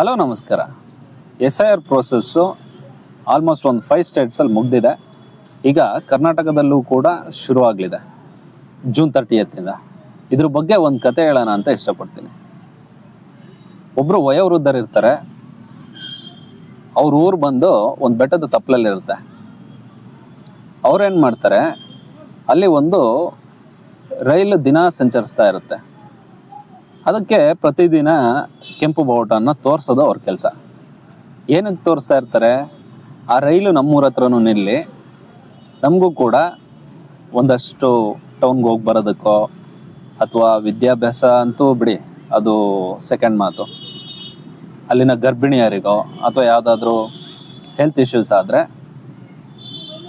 Hello ನಮಸ್ಕಾರ. SIR process almost ಒಂದು 5 ಸ್ಟೇಟ್ಸಲ್ಲಿ ಮುಗ್ದಿದೆ. ಈಗ ಕರ್ನಾಟಕದಲ್ಲೂ ಕೂಡ ಶುರುವಾಗಲಿದೆ ಜೂನ್ 30th. ಇದ್ರ ಬಗ್ಗೆ ಒಂದು ಕತೆ ಹೇಳೋಣ ಅಂತ ಇಷ್ಟಪಡ್ತೀನಿ. ಒಬ್ಬರು ವಯೋವೃದ್ಧರು ಇರ್ತಾರೆ. ಅವ್ರ ಊರು ಬಂದು ಒಂದು ಬೆಟ್ಟದ ತಪ್ಪಲಲ್ಲಿರುತ್ತೆ. ಅವ್ರೇನು ಮಾಡ್ತಾರೆ, ಅಲ್ಲಿ ಒಂದು ರೈಲು ದಿನ ಸಂಚರಿಸ್ತಾ ಇರುತ್ತೆ. ಅದಕ್ಕೆ ಪ್ರತಿದಿನ ಕೆಂಪು ಬಾವುಟನ ತೋರಿಸೋದು ಅವ್ರ ಕೆಲಸ. ಏನಕ್ಕೆ ತೋರಿಸ್ತಾ ಇರ್ತಾರೆ, ಆ ರೈಲು ನಮ್ಮೂರ ಹತ್ರನೂ ನಿಲ್ಲಿ, ನಮಗೂ ಕೂಡ ಒಂದಷ್ಟು ಟೌನ್ಗೆ ಹೋಗಿ ಬರೋದಕ್ಕೋ ಅಥವಾ ವಿದ್ಯಾಭ್ಯಾಸ ಅಂತೂ ಬಿಡಿ, ಅದು ಸೆಕೆಂಡ್ ಮಾತು. ಅಲ್ಲಿನ ಗರ್ಭಿಣಿಯರಿಗೋ ಅಥವಾ ಯಾವುದಾದ್ರೂ ಹೆಲ್ತ್ ಇಶ್ಯೂಸ್ ಆದರೆ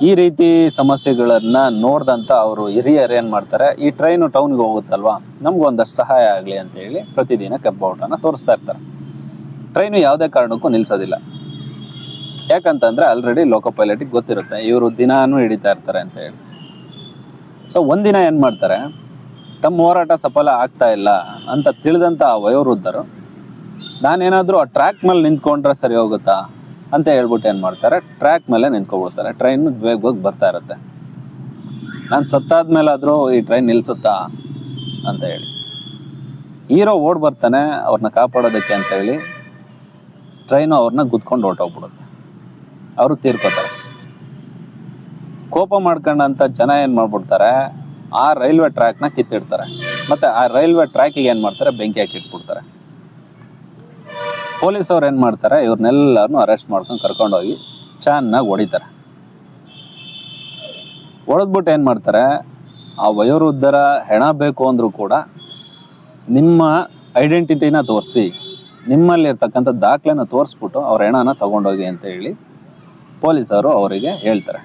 ಈ ರೀತಿ ಸಮಸ್ಯೆಗಳನ್ನು ನೋಡ್ದಂಥ ಅವರು ಹಿರಿಯರು ಏನು ಮಾಡ್ತಾರೆ, ಈ ಟ್ರೈನು ಟೌನ್ಗೆ ಹೋಗುತ್ತಲ್ವಾ, ನಮಗೂ ಒಂದಷ್ಟು ಸಹಾಯ ಆಗಲಿ ಅಂತೇಳಿ ಪ್ರತಿದಿನ ಕೆಂಪು ಬಾವುಟನ ತೋರಿಸ್ತಾ ಇರ್ತಾರೆ. ಟ್ರೈನು ಯಾವುದೇ ಕಾರಣಕ್ಕೂ ನಿಲ್ಲಿಸೋದಿಲ್ಲ. ಯಾಕಂತಂದರೆ ಆಲ್ರೆಡಿ ಲೋಕೋ ಪೈಲಟಿಗೆ ಗೊತ್ತಿರುತ್ತೆ ಇವರು ದಿನಾನೂ ಹಿಡಿತಾ ಇರ್ತಾರೆ ಅಂತ ಹೇಳಿ. ಸೊ ಒಂದಿನ ಏನು ಮಾಡ್ತಾರೆ, ತಮ್ಮ ಹೋರಾಟ ಸಫಲ ಆಗ್ತಾ ಇಲ್ಲ ಅಂತ ತಿಳಿದಂಥ ಆ ವಯೋವೃದ್ಧರು, ನಾನೇನಾದರೂ ಆ ಟ್ರ್ಯಾಕ್ ಮೇಲೆ ನಿಂತ್ಕೊಂಡ್ರೆ ಸರಿ ಹೋಗುತ್ತಾ ಅಂತ ಹೇಳ್ಬಿಟ್ಟು ಏನು ಮಾಡ್ತಾರೆ, ಟ್ರ್ಯಾಕ್ ಮೇಲೆ ನಿಂತ್ಕೊಬಿಡ್ತಾರೆ. ಟ್ರೈನ್ ವೇಗವಾಗಿ ಬರ್ತಾ ಇರುತ್ತೆ. ನಾನು ಸತ್ತಾದ್ಮೇಲಾದರೂ ಈ ಟ್ರೈನ್ ನಿಲ್ಲಿಸುತ್ತಾ ಅಂತ ಹೇಳಿ ಹೀರೋ ಓಡ್ ಬರ್ತಾನೆ ಅವ್ರನ್ನ ಕಾಪಾಡೋದಕ್ಕೆ ಅಂತ ಹೇಳಿ. ಟ್ರೈನು ಅವ್ರನ್ನ ಗುದ್ಕೊಂಡು ಹೊರಟೋಗ್ಬಿಡುತ್ತೆ. ಅವರು ತೀರ್ಕೋತಾರೆ. ಕೋಪ ಮಾಡ್ಕೊಂಡಂಥ ಜನ ಏನು ಮಾಡ್ಬಿಡ್ತಾರೆ, ಆ ರೈಲ್ವೆ ಟ್ರ್ಯಾಕ್ನ ಕಿತ್ತಿಡ್ತಾರೆ. ಮತ್ತು ಆ ರೈಲ್ವೆ ಟ್ರ್ಯಾಕಿಗೆ ಏನು ಮಾಡ್ತಾರೆ, ಬೆಂಕಿ ಹಾಕಿಟ್ಬಿಡ್ತಾರೆ. ಪೊಲೀಸವ್ರು ಏನು ಮಾಡ್ತಾರೆ, ಇವ್ರನ್ನೆಲ್ಲರನ್ನೂ ಅರೆಸ್ಟ್ ಮಾಡ್ಕೊಂಡು ಕರ್ಕೊಂಡೋಗಿ ಚೆನ್ನಾಗಿ ಹೊಡಿತಾರೆ. ಹೊಡೆದ್ಬಿಟ್ಟು ಏನು ಮಾಡ್ತಾರೆ, ಆ ವಯೋವೃದ್ಧರ ಹೆಣ ಬೇಕು ಅಂದರೂ ಕೂಡ ನಿಮ್ಮ ಐಡೆಂಟಿಟಿನ ತೋರಿಸಿ, ನಿಮ್ಮಲ್ಲಿ ಇರ್ತಕ್ಕಂಥ ದಾಖಲೆನ ತೋರಿಸ್ಬಿಟ್ಟು ಅವ್ರ ಹೆಣನ ತಗೊಂಡೋಗಿ ಅಂತ ಹೇಳಿ ಪೊಲೀಸರು ಅವರಿಗೆ ಹೇಳ್ತಾರೆ.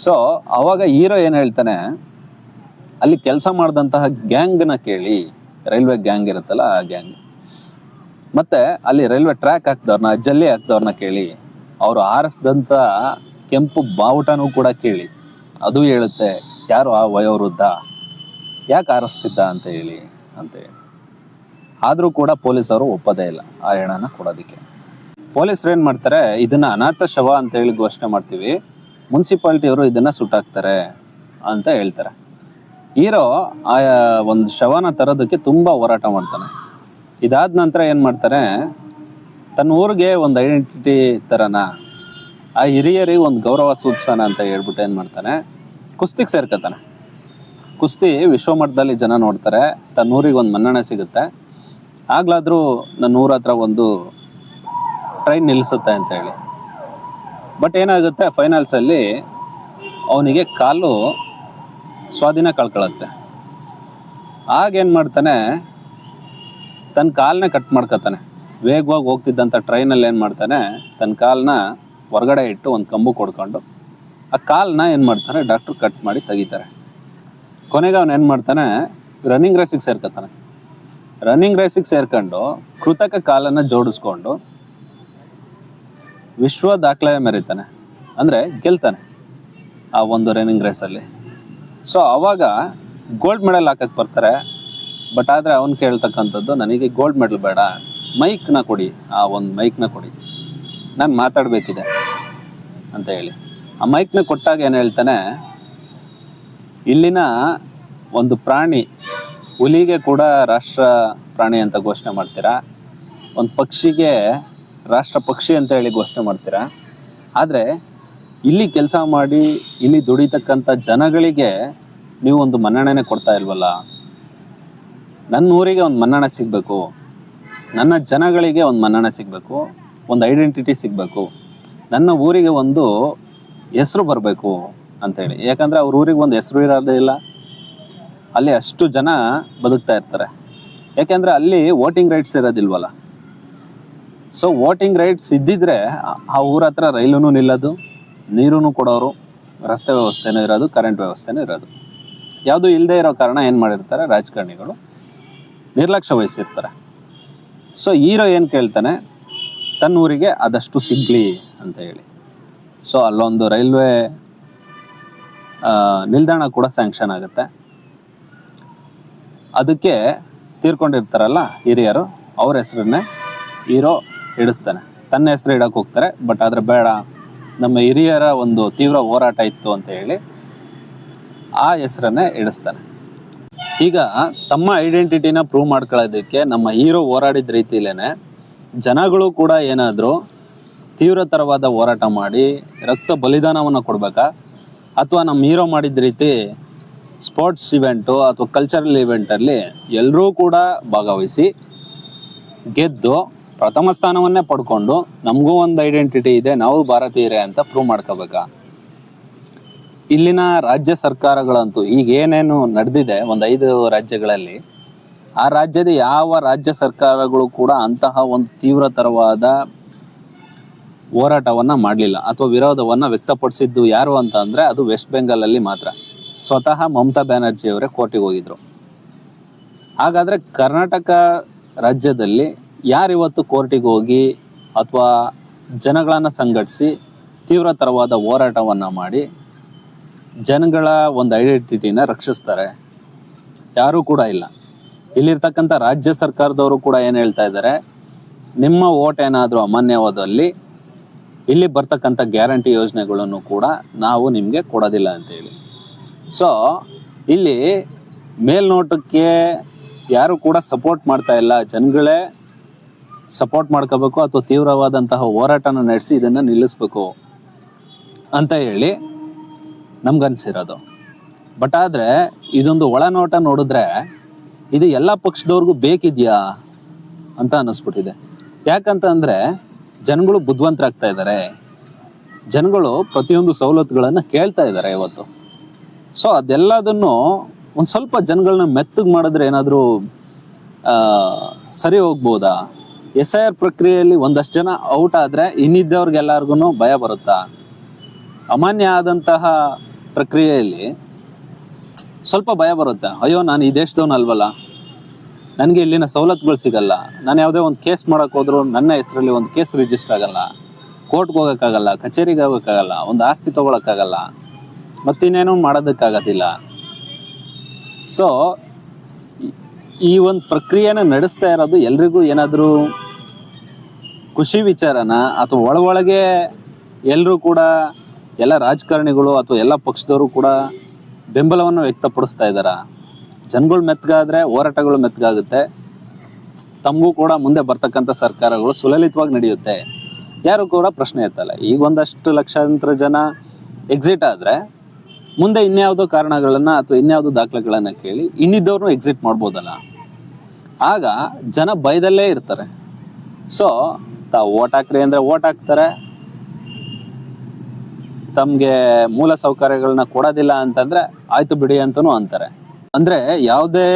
ಸೊ ಅವಾಗ ಹೀರೋ ಏನು ಹೇಳ್ತಾನೆ, ಅಲ್ಲಿ ಕೆಲಸ ಮಾಡಿದಂತಹ ಗ್ಯಾಂಗ್ನ ಕೇಳಿ, ರೈಲ್ವೆ ಗ್ಯಾಂಗ್ ಇರುತ್ತಲ್ಲ ಆ ಗ್ಯಾಂಗ್, ಮತ್ತು ಅಲ್ಲಿ ರೈಲ್ವೆ ಟ್ರ್ಯಾಕ್ ಹಾಕ್ದವ್ರನ್ನ, ಜಲ್ಲಿ ಹಾಕ್ದವ್ರನ್ನ ಕೇಳಿ, ಅವರು ಆರಿಸಿದಂಥ ಕೆಂಪು ಬಾವುಟನೂ ಕೂಡ ಕೇಳಿ. ಅದು ಹೇಳುತ್ತೆ ಯಾರು ಆ ವಯೋವೃದ್ಧ ಯಾಕೆ ಆರಿಸ್ತಿದ್ದ ಅಂತ ಹೇಳಿ. ಆದರೂ ಕೂಡ ಪೊಲೀಸರು ಒಪ್ಪೋದೇ ಇಲ್ಲ ಆ ಹೆಣನ ಕೊಡೋದಕ್ಕೆ. ಪೊಲೀಸರು ಏನು ಮಾಡ್ತಾರೆ, ಇದನ್ನು ಅನಾಥ ಶವ ಅಂತ ಹೇಳಿ ಘೋಷಣೆ ಮಾಡ್ತೀವಿ, ಮುನ್ಸಿಪಾಲ್ಟಿಯವರು ಇದನ್ನು ಸುಟ್ಟಾಕ್ತಾರೆ ಅಂತ ಹೇಳ್ತಾರೆ. ಹೀರೋ ಆ ಒಂದು ಶವನ ತರೋದಕ್ಕೆ ತುಂಬ ಹೋರಾಟ ಮಾಡ್ತಾನೆ. ಇದಾದ ನಂತರ ಏನು ಮಾಡ್ತಾರೆ, ತನ್ನ ಊರಿಗೆ ಒಂದು ಐಡೆಂಟಿಟಿ ಥರನ, ಆ ಹಿರಿಯರಿಗೆ ಒಂದು ಗೌರವ ಸೂಚಿಸೋಣ ಅಂತ ಹೇಳ್ಬಿಟ್ಟು ಏನು ಮಾಡ್ತಾನೆ, ಕುಸ್ತಿಗೆ ಸೇರ್ಕೊತಾನೆ. ಕುಸ್ತಿ ವಿಶ್ವಮಟ್ಟದಲ್ಲಿ ಜನ ನೋಡ್ತಾರೆ, ತನ್ನ ಊರಿಗೆ ಒಂದು ಮನ್ನಣೆ ಸಿಗುತ್ತೆ. ಆಗ್ಲಾದರೂ ನನ್ನ ಊರ ಹತ್ರ ಒಂದು ಟ್ರೈನ್ ನಿಲ್ಲಿಸುತ್ತೆ ಅಂತ ಹೇಳಿ. ಬಟ್ ಏನಾಗುತ್ತೆ, ಫೈನಲ್ಸಲ್ಲಿ ಅವನಿಗೆ ಕಾಲು ಸ್ವಾಧೀನ ಕಳ್ಕೊಳ್ಳುತ್ತೆ. ಆಗೇನು ಮಾಡ್ತಾನೆ, ತನ್ನ ಕಾಲನ್ನ ಕಟ್ ಮಾಡ್ಕೊತಾನೆ. ವೇಗವಾಗಿ ಹೋಗ್ತಿದ್ದಂಥ ಟ್ರೈನಲ್ಲಿ ಏನು ಮಾಡ್ತಾನೆ, ತನ್ನ ಕಾಲನ್ನ ಹೊರಗಡೆ ಇಟ್ಟು ಒಂದು ಕಂಬು ಕೊಡ್ಕೊಂಡು ಆ ಕಾಲನ್ನ ಏನು ಮಾಡ್ತಾನೆ, ಡಾಕ್ಟ್ರು ಕಟ್ ಮಾಡಿ ತೆಗಿತಾರೆ. ಕೊನೆಗೆ ಅವನು ಏನು ಮಾಡ್ತಾನೆ, ರನ್ನಿಂಗ್ ರೇಸಿಗೆ ಸೇರ್ಕೊತಾನೆ. ರನ್ನಿಂಗ್ ರೇಸಿಗೆ ಸೇರ್ಕೊಂಡು ಕೃತಕ ಕಾಲನ್ನು ಜೋಡಿಸ್ಕೊಂಡು ವಿಶ್ವ ದಾಖಲೆ ಮೆರೀತಾನೆ, ಅಂದರೆ ಗೆಲ್ತಾನೆ ಆ ಒಂದು ರನ್ನಿಂಗ್ ರೇಸಲ್ಲಿ. ಸೊ ಆವಾಗ ಗೋಲ್ಡ್ ಮೆಡಲ್ ಹಾಕಕ್ಕೆ ಬರ್ತಾರೆ. ಬಟ್ ಆದರೆ ಅವ್ನು ಕೇಳ್ತಕ್ಕಂಥದ್ದು, ನನಗೆ ಗೋಲ್ಡ್ ಮೆಡಲ್ ಬೇಡ, ಮೈಕ್ನ ಕೊಡಿ, ಆ ಒಂದು ಮೈಕ್ನ ಕೊಡಿ, ನಾನು ಮಾತಾಡಬೇಕಿದೆ ಅಂತ ಹೇಳಿ. ಆ ಮೈಕ್ನ ಕೊಟ್ಟಾಗ ಏನು ಹೇಳ್ತಾನೆ, ಇಲ್ಲಿನ ಒಂದು ಪ್ರಾಣಿ, ಹುಲಿಗೆ ಕೂಡ ರಾಷ್ಟ್ರ ಪ್ರಾಣಿ ಅಂತ ಘೋಷಣೆ ಮಾಡ್ತೀರಾ, ಒಂದು ಪಕ್ಷಿಗೆ ರಾಷ್ಟ್ರ ಪಕ್ಷಿ ಅಂತ ಹೇಳಿ ಘೋಷಣೆ ಮಾಡ್ತೀರಾ, ಆದರೆ ಇಲ್ಲಿ ಕೆಲಸ ಮಾಡಿ ಇಲ್ಲಿ ದುಡಿತಕ್ಕಂಥ ಜನಗಳಿಗೆ ನೀವು ಒಂದು ಮನ್ನಣೆನೇ ಕೊಡ್ತಾ ಇಲ್ವಲ್ಲ. ನನ್ನ ಊರಿಗೆ ಒಂದು ಮನ್ನಣೆ ಸಿಗಬೇಕು, ನನ್ನ ಜನಗಳಿಗೆ ಒಂದು ಮನ್ನಣೆ ಸಿಗಬೇಕು, ಒಂದು ಐಡೆಂಟಿಟಿ ಸಿಗಬೇಕು, ನನ್ನ ಊರಿಗೆ ಒಂದು ಹೆಸರು ಬರಬೇಕು ಅಂಥೇಳಿ. ಯಾಕಂದರೆ ಅವ್ರ ಊರಿಗೆ ಒಂದು ಹೆಸರು ಇರೋದೇ ಇಲ್ಲ, ಅಲ್ಲಿ ಅಷ್ಟು ಜನ ಬದುಕ್ತಾ ಇರ್ತಾರೆ. ಯಾಕೆಂದರೆ ಅಲ್ಲಿ ವೋಟಿಂಗ್ ರೈಟ್ಸ್ ಇರೋದಿಲ್ವಲ್ಲ. ಸೊ ವೋಟಿಂಗ್ ರೈಟ್ಸ್ ಇದ್ದಿದ್ರೆ ಆ ಊರ ಹತ್ರ ರೈಲೂ ನಿಲ್ಲೋದು, ನೀರೂ ಕೊಡೋರು, ರಸ್ತೆ ವ್ಯವಸ್ಥೆನೂ ಇರೋದು, ಕರೆಂಟ್ ವ್ಯವಸ್ಥೆನೂ ಇರೋದು. ಯಾವುದೂ ಇಲ್ಲದೆ ಇರೋ ಕಾರಣ ಏನು ಮಾಡಿರ್ತಾರೆ, ರಾಜಕಾರಣಿಗಳು ನಿರ್ಲಕ್ಷ್ಯ ವಹಿಸಿರ್ತಾರೆ. ಸೊ ಹೀರೋ ಏನು ಕೇಳ್ತಾನೆ, ತನ್ನ ಊರಿಗೆ ಆದಷ್ಟು ಸಿಗಲಿ ಅಂತ ಹೇಳಿ. ಸೊ ಅಲ್ಲೊಂದು ರೈಲ್ವೆ ನಿಲ್ದಾಣ ಕೂಡ ಸ್ಯಾಂಕ್ಷನ್ ಆಗುತ್ತೆ. ಅದಕ್ಕೆ ತೀರ್ಕೊಂಡಿರ್ತಾರಲ್ಲ ಹಿರಿಯರು, ಅವ್ರ ಹೆಸರನ್ನೇ ಹೀರೋ ಇಡಿಸ್ತಾನೆ. ತನ್ನ ಹೆಸರು ಇಡಕ್ಕೆ ಹೋಗ್ತಾರೆ, ಬಟ್ ಆದ್ರೆ ಬೇಡ, ನಮ್ಮ ಹಿರಿಯರ ಒಂದು ತೀವ್ರ ಹೋರಾಟ ಇತ್ತು ಅಂತ ಹೇಳಿ ಆ ಹೆಸರನ್ನೇ ಇಡಿಸ್ತಾನೆ. ಈಗ ತಮ್ಮ ಐಡೆಂಟಿಟಿನ ಪ್ರೂವ್ ಮಾಡ್ಕೊಳ್ಳೋದಕ್ಕೆ ನಮ್ಮ ಹೀರೋ ಹೋರಾಡಿದ ರೀತಿಲೇನೆ ಜನಗಳು ಕೂಡ ಏನಾದರೂ ತೀವ್ರತರವಾದ ಹೋರಾಟ ಮಾಡಿ ರಕ್ತ ಬಲಿದಾನವನ್ನು ಕೊಡ್ಬೇಕಾ, ಅಥವಾ ನಮ್ಮ ಹೀರೋ ಮಾಡಿದ ರೀತಿ ಸ್ಪೋರ್ಟ್ಸ್ ಇವೆಂಟು ಅಥವಾ ಕಲ್ಚರಲ್ ಇವೆಂಟಲ್ಲಿ ಎಲ್ಲರೂ ಕೂಡ ಭಾಗವಹಿಸಿ ಗೆದ್ದು ಪ್ರಥಮ ಸ್ಥಾನವನ್ನೇ ಪಡ್ಕೊಂಡು ನಮಗೂ ಒಂದು ಐಡೆಂಟಿಟಿ ಇದೆ, ನಾವು ಭಾರತೀಯರೇ ಅಂತ ಪ್ರೂವ್ ಮಾಡ್ಕೋಬೇಕಾ? ಇಲ್ಲಿನ ರಾಜ್ಯ ಸರ್ಕಾರಗಳಂತೂ ಈಗ ಏನೇನು ನಡೆದಿದೆ ಒಂದು 5 ರಾಜ್ಯಗಳಲ್ಲಿ, ಆ ರಾಜ್ಯದ ಯಾವ ರಾಜ್ಯ ಸರ್ಕಾರಗಳು ಕೂಡ ಅಂತಹ ಒಂದು ತೀವ್ರತರವಾದ ಹೋರಾಟವನ್ನ ಮಾಡಲಿಲ್ಲ ಅಥವಾ ವಿರೋಧವನ್ನ ವ್ಯಕ್ತಪಡಿಸಿದ್ದು ಯಾರು ಅಂತ ಅಂದ್ರೆ ಅದು ವೆಸ್ಟ್ ಬೆಂಗಾಲಲ್ಲಿ ಮಾತ್ರ. ಸ್ವತಃ ಮಮತಾ ಬ್ಯಾನರ್ಜಿ ಅವರೇ ಕೋರ್ಟಿಗೆ ಹೋಗಿದ್ರು. ಹಾಗಾದ್ರೆ ಕರ್ನಾಟಕ ರಾಜ್ಯದಲ್ಲಿ ಯಾರಿವತ್ತು ಕೋರ್ಟಿಗೆ ಹೋಗಿ ಅಥವಾ ಜನಗಳನ್ನ ಸಂಘಟಿಸಿ ತೀವ್ರತರವಾದ ಹೋರಾಟವನ್ನ ಮಾಡಿ ಜನಗಳ ಒಂದು ಐಡೆಂಟಿಟಿನ ರಕ್ಷಿಸ್ತಾರೆ? ಯಾರೂ ಕೂಡ ಇಲ್ಲ. ಇಲ್ಲಿರ್ತಕ್ಕಂಥ ರಾಜ್ಯ ಸರ್ಕಾರದವರು ಕೂಡ ಏನು ಹೇಳ್ತಾ ಇದ್ದಾರೆ, ನಿಮ್ಮ ಓಟ್ ಏನಾದರೂ ಅಮಾನ್ಯವಾದಲ್ಲಿ ಇಲ್ಲಿ ಬರ್ತಕ್ಕಂಥ ಗ್ಯಾರಂಟಿ ಯೋಜನೆಗಳನ್ನು ಕೂಡ ನಾವು ನಿಮಗೆ ಕೊಡೋದಿಲ್ಲ ಅಂತೇಳಿ. ಸೊ ಇಲ್ಲಿ ಮೇಲ್ನೋಟಕ್ಕೆ ಯಾರು ಕೂಡ ಸಪೋರ್ಟ್ ಮಾಡ್ತಾ ಇಲ್ಲ, ಜನಗಳೇ ಸಪೋರ್ಟ್ ಮಾಡ್ಕೋಬೇಕು ಅಥವಾ ತೀವ್ರವಾದಂತಹ ಹೋರಾಟನ ನಡೆಸಿ ಇದನ್ನು ನಿಲ್ಲಿಸ್ಬೇಕು ಅಂತ ಹೇಳಿ ನಮ್ಗನ್ಸಿರೋದು. ಬಟ್ ಆದರೆ ಇದೊಂದು ಒಳನೋಟ ನೋಡಿದ್ರೆ ಇದು ಎಲ್ಲ ಪಕ್ಷದವ್ರಿಗೂ ಬೇಕಿದೆಯಾ ಅಂತ ಅನ್ನಿಸ್ಬಿಟ್ಟಿದೆ. ಯಾಕಂತ ಅಂದರೆ ಜನಗಳು ಬುದ್ಧಿವಂತರಾಗ್ತಾ ಇದ್ದಾರೆ, ಜನಗಳು ಪ್ರತಿಯೊಂದು ಸವಲತ್ತುಗಳನ್ನು ಕೇಳ್ತಾ ಇದ್ದಾರೆ ಇವತ್ತು. ಸೊ ಅದೆಲ್ಲದನ್ನು ಒಂದು ಸ್ವಲ್ಪ ಜನಗಳನ್ನ ಮೆತ್ತಗೆ ಮಾಡಿದ್ರೆ ಏನಾದರೂ ಸರಿ ಹೋಗ್ಬೋದಾ? SIR ಪ್ರಕ್ರಿಯೆಯಲ್ಲಿ ಒಂದಷ್ಟು ಜನ ಔಟ್ ಆದರೆ ಇನ್ನಿದ್ದವ್ರಿಗೆಲ್ಲರಿಗೂ ಭಯ ಬರುತ್ತಾ? ಅಮಾನ್ಯ ಆದಂತಹ ಪ್ರಕ್ರಿಯೆಯಲ್ಲಿ ಸ್ವಲ್ಪ ಭಯ ಬರುತ್ತೆ, ಅಯ್ಯೋ ನಾನು ಈ ದೇಶದವನಲ್ವಲ್ಲ, ನನಗೆ ಇಲ್ಲಿನ ಸವಲತ್ತುಗಳು ಸಿಗಲ್ಲ, ನಾನು ಯಾವುದೇ ಒಂದು ಕೇಸ್ ಮಾಡೋಕೆ ಹೋದ್ರೂ ನನ್ನ ಹೆಸರಲ್ಲಿ ಒಂದು ಕೇಸ್ ರಿಜಿಸ್ಟರ್ ಆಗಲ್ಲ, ಕೋರ್ಟ್ಗೆ ಹೋಗೋಕ್ಕಾಗಲ್ಲ, ಕಚೇರಿಗೆ ಹೋಗೋಕ್ಕಾಗಲ್ಲ, ಒಂದು ಆಸ್ತಿ ತೊಗೊಳಕ್ಕಾಗಲ್ಲ, ಮತ್ತಿನ್ನೇನೋ ಮಾಡೋದಕ್ಕಾಗೋದಿಲ್ಲ. ಸೊ ಈ ಒಂದು ಪ್ರಕ್ರಿಯೆನ ನಡೆಸ್ತಾ ಇರೋದು ಎಲ್ರಿಗೂ ಏನಾದರೂ ಖುಷಿ ವಿಚಾರನ, ಅಥವಾ ಒಳಗೆ ಎಲ್ಲರೂ ಕೂಡ ಎಲ್ಲ ರಾಜಕಾರಣಿಗಳು ಅಥವಾ ಎಲ್ಲ ಪಕ್ಷದವರು ಕೂಡ ಬೆಂಬಲವನ್ನು ವ್ಯಕ್ತಪಡಿಸ್ತಾ ಇದ್ದಾರಾ? ಜನಗಳು ಮೆತ್ತಗಾದ್ರೆ ಹೋರಾಟಗಳು ಮೆತ್ತಗಾಗುತ್ತೆ, ತಮಗೂ ಕೂಡ ಮುಂದೆ ಬರ್ತಕ್ಕಂಥ ಸರ್ಕಾರಗಳು ಸುಲಲಿತವಾಗಿ ನಡೆಯುತ್ತೆ, ಯಾರು ಕೂಡ ಪ್ರಶ್ನೆ ಎತ್ತಲ್ಲ. ಈಗ ಒಂದಷ್ಟು ಲಕ್ಷಾಂತರ ಜನ ಎಕ್ಸಿಟ್ ಆದರೆ ಮುಂದೆ ಇನ್ಯಾವುದೋ ಕಾರಣಗಳನ್ನ ಅಥವಾ ಇನ್ಯಾವುದೋ ದಾಖಲೆಗಳನ್ನ ಕೇಳಿ ಇನ್ನಿದ್ದವ್ರನ್ನೂ ಎಕ್ಸಿಟ್ ಮಾಡ್ಬೋದಲ್ಲ. ಆಗ ಜನ ಭಯದಲ್ಲೇ ಇರ್ತಾರೆ. ಸೊ ತಾವು ಓಟ್ ಹಾಕ್ರಿ ಅಂದರೆ ಓಟ್ ಹಾಕ್ತಾರೆ, ತಮಗೆ ಮೂಲ ಸೌಕರ್ಯಗಳನ್ನ ಕೊಡೋದಿಲ್ಲ ಅಂತಂದ್ರೆ ಆಯ್ತು ಬಿಡಿ ಅಂತನೂ ಅಂತಾರೆ. ಅಂದ್ರೆ ಯಾವುದೇ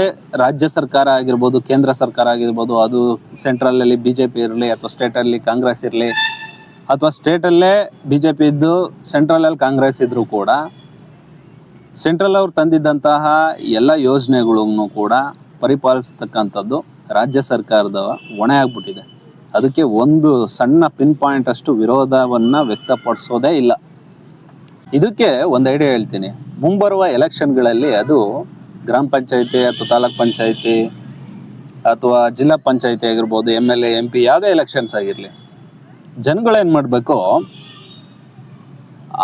ರಾಜ್ಯ ಸರ್ಕಾರ ಆಗಿರ್ಬೋದು, ಕೇಂದ್ರ ಸರ್ಕಾರ ಆಗಿರ್ಬೋದು, ಅದು ಸೆಂಟ್ರಲಲ್ಲಿ BJP ಇರಲಿ ಅಥವಾ ಸ್ಟೇಟಲ್ಲಿ ಕಾಂಗ್ರೆಸ್ ಇರಲಿ, ಅಥವಾ ಸ್ಟೇಟಲ್ಲೇ BJP ಇದ್ದು ಸೆಂಟ್ರಲಲ್ಲಿ ಕಾಂಗ್ರೆಸ್ ಇದ್ರೂ ಕೂಡ ಸೆಂಟ್ರಲ್ ಅವ್ರು ತಂದಿದ್ದಂತಹ ಎಲ್ಲ ಯೋಜನೆಗಳನ್ನು ಕೂಡ ಪರಿಪಾಲಿಸ್ತಕ್ಕಂಥದ್ದು ರಾಜ್ಯ ಸರ್ಕಾರದ ಹೊಣೆ ಆಗ್ಬಿಟ್ಟಿದೆ. ಅದಕ್ಕೆ ಒಂದು ಸಣ್ಣ ಪಿನ್ ಪಾಯಿಂಟ್ ಅಷ್ಟು ವಿರೋಧವನ್ನ ವ್ಯಕ್ತಪಡಿಸೋದೇ ಇಲ್ಲ. ಇದಕ್ಕೆ ಒಂದು ಐಡಿಯಾ ಹೇಳ್ತೀನಿ. ಮುಂಬರುವ ಎಲೆಕ್ಷನ್ಗಳಲ್ಲಿ ಅದು ಗ್ರಾಮ ಪಂಚಾಯತಿ ಅಥವಾ ತಾಲೂಕ್ ಪಂಚಾಯತಿ ಅಥವಾ ಜಿಲ್ಲಾ ಪಂಚಾಯತಿ ಆಗಿರ್ಬೋದು, MLA MP ಯಾವುದೇ ಎಲೆಕ್ಷನ್ಸ್ ಆಗಿರಲಿ, ಜನಗಳೇನು ಮಾಡಬೇಕು,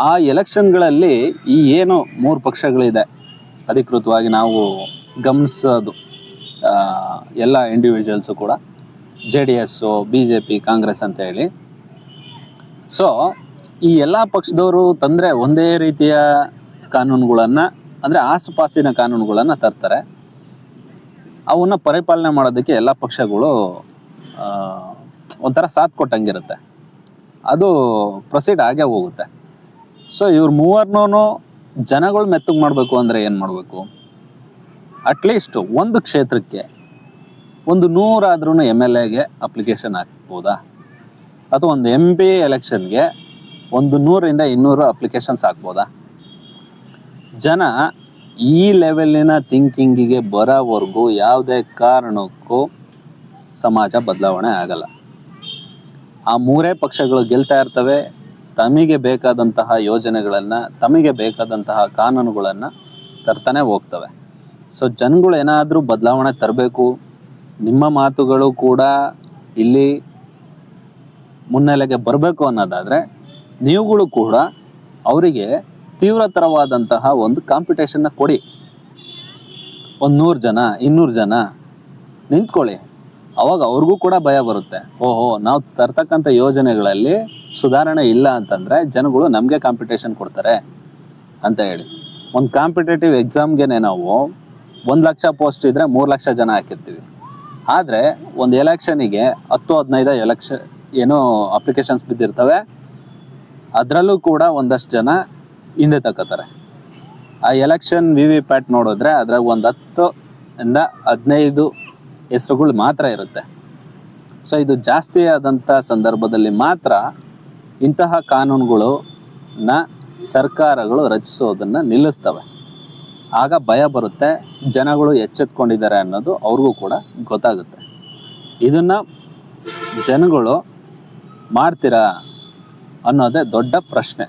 ಆ ಎಲೆಕ್ಷನ್ಗಳಲ್ಲಿ ಈ ಏನು 3 ಪಕ್ಷಗಳಿದೆ ಅಧಿಕೃತವಾಗಿ ನಾವು ಗಮನಿಸೋದು, ಎಲ್ಲ ಇಂಡಿವಿಜುವಲ್ಸು ಕೂಡ JDS, BJP, ಕಾಂಗ್ರೆಸ್ ಅಂತ ಹೇಳಿ. ಸೊ ಈ ಎಲ್ಲ ಪಕ್ಷದವರು ತಂದರೆ ಒಂದೇ ರೀತಿಯ ಕಾನೂನುಗಳನ್ನು, ಅಂದರೆ ಆಸುಪಾಸಿನ ಕಾನೂನುಗಳನ್ನು ತರ್ತಾರೆ. ಅವನ್ನ ಪರಿಪಾಲನೆ ಮಾಡೋದಕ್ಕೆ ಎಲ್ಲ ಪಕ್ಷಗಳು ಒಂಥರ ಸಾಥ್ ಕೊಟ್ಟಂಗಿರುತ್ತೆ, ಅದು ಪ್ರೊಸೀಡ್ ಆಗೇ ಹೋಗುತ್ತೆ. ಸೊ ಇವ್ರು ಮೂವರ್ನೂ ಜನಗಳು ಮೆತ್ತಗೆ ಮಾಡಬೇಕು ಅಂದರೆ ಏನು ಮಾಡಬೇಕು? ಅಟ್ಲೀಸ್ಟ್ ಒಂದು ಕ್ಷೇತ್ರಕ್ಕೆ ಒಂದು 100 ಆದ್ರೂ MLAಗೆ ಅಪ್ಲಿಕೇಶನ್ ಹಾಕ್ಬೋದಾ? ಅಥವಾ ಒಂದು MP ಎಲೆಕ್ಷನ್ಗೆ ಒಂದು 100ರಿಂದ 200 ಅಪ್ಲಿಕೇಶನ್ಸ್ ಹಾಕ್ಬೋದಾ? ಜನ ಈ ಲೆವೆಲಿನ ಥಿಂಕಿಂಗಿಗೆ ಬರೋವರೆಗೂ ಯಾವುದೇ ಕಾರಣಕ್ಕೂ ಸಮಾಜ ಬದಲಾವಣೆ ಆಗಲ್ಲ. ಆ 3 ಪಕ್ಷಗಳು ಗೆಲ್ತಾ ಇರ್ತವೆ, ತಮಗೆ ಬೇಕಾದಂತಹ ಯೋಜನೆಗಳನ್ನು, ತಮಗೆ ಬೇಕಾದಂತಹ ಕಾನೂನುಗಳನ್ನು ತರ್ತಾನೆ ಹೋಗ್ತವೆ. ಸೊ ಜನಗಳು ಏನಾದರೂ ಬದಲಾವಣೆ ತರಬೇಕು, ನಿಮ್ಮ ಮಾತುಗಳು ಕೂಡ ಇಲ್ಲಿ ಮುನ್ನೆಲೆಗೆ ಬರಬೇಕು ಅನ್ನೋದಾದರೆ ನೀವುಗಳು ಕೂಡ ಅವರಿಗೆ ತೀವ್ರತರವಾದಂತಹ ಒಂದು ಕಾಂಪಿಟೇಷನ್ನ ಕೊಡಿ. ಒಂದು 100 ಜನ 200 ಜನ ನಿಂತ್ಕೊಳ್ಳಿ. ಅವಾಗ ಅವ್ರಿಗೂ ಕೂಡ ಭಯ ಬರುತ್ತೆ. ಓಹೋ, ನಾವು ತರ್ತಕ್ಕಂಥ ಯೋಜನೆಗಳಲ್ಲಿ ಸುಧಾರಣೆ ಇಲ್ಲ ಅಂತಂದರೆ ಜನಗಳು ನಮಗೆ ಕಾಂಪಿಟೇಷನ್ ಕೊಡ್ತಾರೆ ಅಂತ ಹೇಳಿ. ಒಂದು ಕಾಂಪಿಟೇಟಿವ್ ಎಕ್ಸಾಮ್ಗೆ ನಾವು 1 ಲಕ್ಷ ಪೋಸ್ಟ್ ಇದ್ದರೆ 3 ಲಕ್ಷ ಜನ ಹಾಕಿರ್ತೀವಿ. ಆದರೆ ಒಂದು ಎಲೆಕ್ಷನಿಗೆ 10-15 ಏನೋ ಅಪ್ಲಿಕೇಶನ್ಸ್ ಬಿದ್ದಿರ್ತವೆ. ಅದರಲ್ಲೂ ಕೂಡ ಒಂದಷ್ಟು ಜನ ಹಿಂದೆ ತಗೋತಾರೆ. ಆ ಎಲೆಕ್ಷನ್ VVPAT ನೋಡಿದ್ರೆ ಅದ್ರಾಗ ಒಂದು 10-15 ಹೆಸರುಗಳು ಮಾತ್ರ ಇರುತ್ತೆ. ಸೊ ಇದು ಜಾಸ್ತಿ ಆದಂಥ ಸಂದರ್ಭದಲ್ಲಿ ಮಾತ್ರ ಇಂತಹ ಕಾನೂನುಗಳನ್ನ ಸರ್ಕಾರಗಳು ರಚಿಸೋದನ್ನು ನಿಲ್ಲಿಸ್ತವೆ. ಆಗ ಭಯ ಬರುತ್ತೆ, ಜನಗಳು ಎಚ್ಚೆತ್ಕೊಂಡಿದ್ದಾರೆ ಅನ್ನೋದು ಅವ್ರಿಗೂ ಕೂಡ ಗೊತ್ತಾಗುತ್ತೆ. ಇದನ್ನು ಜನಗಳು ಮಾಡ್ತೀರಾ ಅನ್ನೋದೇ ದೊಡ್ಡ ಪ್ರಶ್ನೆ.